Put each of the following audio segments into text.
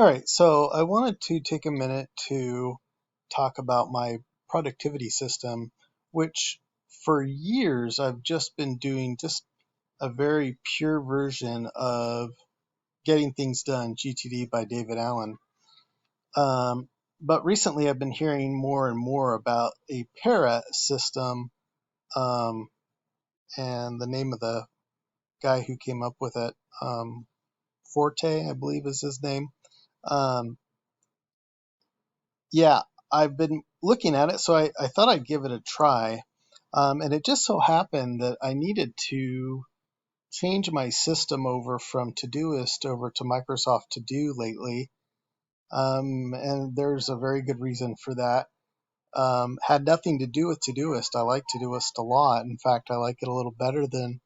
right, so I wanted to take a minute to talk about my productivity system, which for years I've just been doing just a very pure version of Getting Things Done, GTD by David Allen. But recently I've been hearing more and more about a para system, um, and the name of the guy who came up with it, Forte, I believe is his name. Um, yeah, I've been looking at it, so I thought I'd give it a try. And it just so happened that I needed to change my system over from Todoist over to Microsoft To Do lately. And there's a very good reason for that. Had nothing to do with Todoist. I like Todoist a lot. In fact, I like it a little better than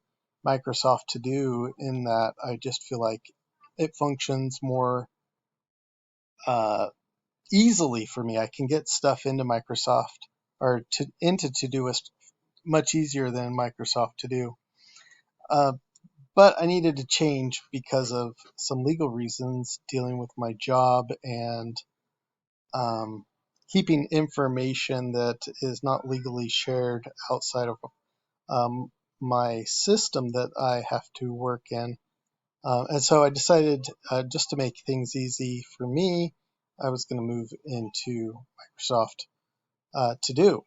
Microsoft To Do in that I just feel like it functions more uh, easily for me. I can get stuff into Microsoft or into Todoist much easier than Microsoft To Do. Uh, but I needed to change because of some legal reasons dealing with my job and um, keeping information that is not legally shared outside of my system that I have to work in. And so I decided just to make things easy for me, I was going to move into Microsoft To Do.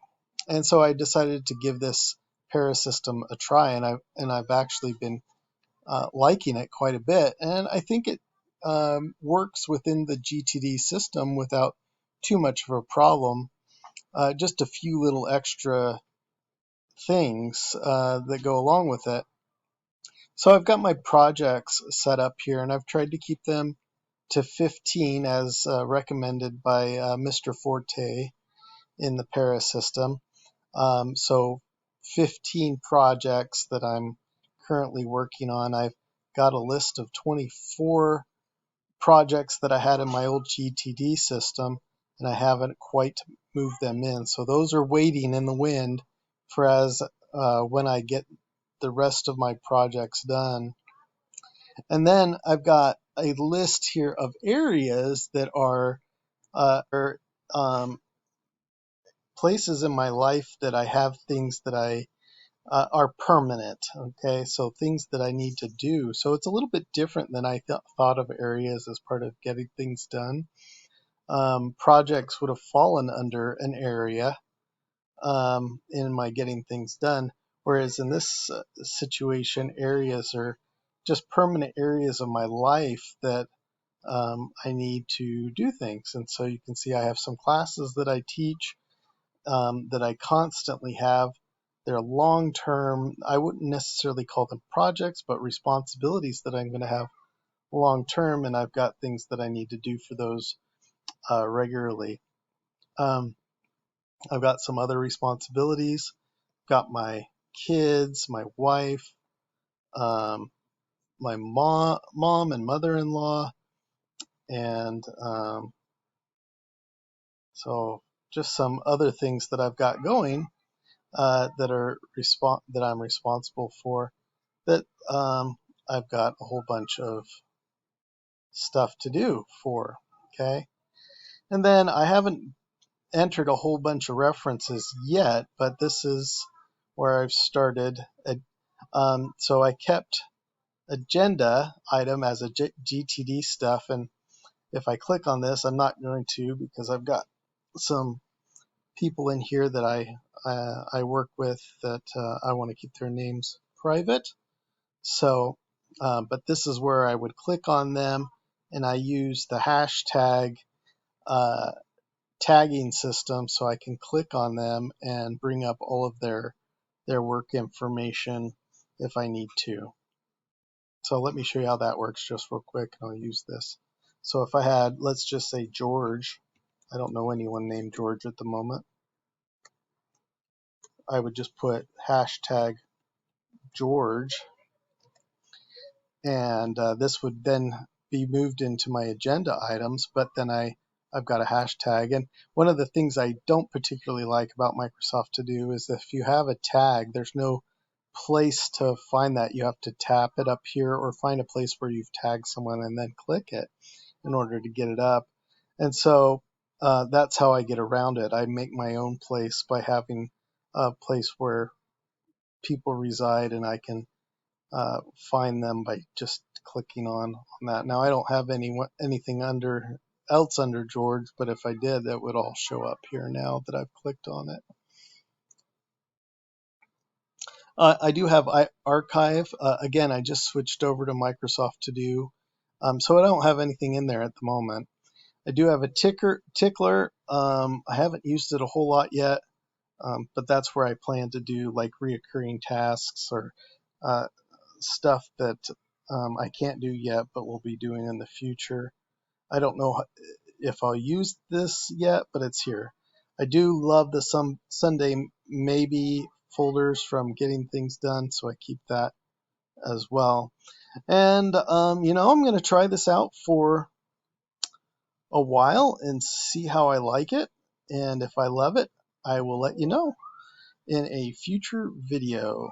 And so I decided to give this para system a try, and I've actually been liking it quite a bit. And I think it works within the GTD system without too much of a problem. Just a few little extra things that go along with it. So I've got my projects set up here, and I've tried to keep them to 15 as recommended by Mr. Forte in the para system. So 15 projects that I'm currently working on. I've got a list of 24 projects that I had in my old GTD system, and I haven't quite moved them in. So those are waiting in the wind for as when I get the rest of my projects done. And then I've got a list here of areas that are um, places in my life that I have things that I are permanent. Okay, so things that I need to do. So it's a little bit different than I thought of areas as part of getting things done. Projects would have fallen under an area in my getting things done, whereas in this situation, areas are just permanent areas of my life that I need to do things. And so you can see I have some classes that I teach that I constantly have. They're long-term, I wouldn't necessarily call them projects, but responsibilities that I'm going to have long-term, and I've got things that I need to do for those regularly. I've got some other responsibilities, got my kids, my wife, um, my mom and mother-in-law, and so just some other things that I've got going that I'm responsible for. That I've got a whole bunch of stuff to do for. Okay, and then I haven't entered a whole bunch of references yet, but this is where I've started. So I kept agenda item as a GTD stuff, and if I click on this, I'm not going to because I've got some people in here that I work with that I want to keep their names private. So, but this is where I would click on them, and I use the hashtag uh, tagging system so I can click on them and bring up all of their work information if I need to. So let me show you how that works just real quick, and I'll use this. So if I had, let's just say George, I don't know anyone named George at the moment, I would just put hashtag George, and this would then be moved into my agenda items, but then I've got a hashtag. And one of the things I don't particularly like about Microsoft To Do is if you have a tag, there's no place to find that. You have to tap it up here or find a place where you've tagged someone and then click it. in order to get it up. And so that's how I get around it. I make my own place by having a place where people reside, and I can find them by just clicking on that. Now I don't have anything else under George, but if I did, that would all show up here now that I've clicked on it. I do have archive. Again, I just switched over to Microsoft To Do, so I don't have anything in there at the moment. I do have a tickler. I haven't used it a whole lot yet, but that's where I plan to do like reoccurring tasks or stuff that I can't do yet, but will be doing in the future. I don't know if I'll use this yet, but it's here. I do love the Sunday maybe folders from getting things done, so I keep that as well. And I'm going to try this out for a while and see how I like it. And if I love it, I will let you know in a future video.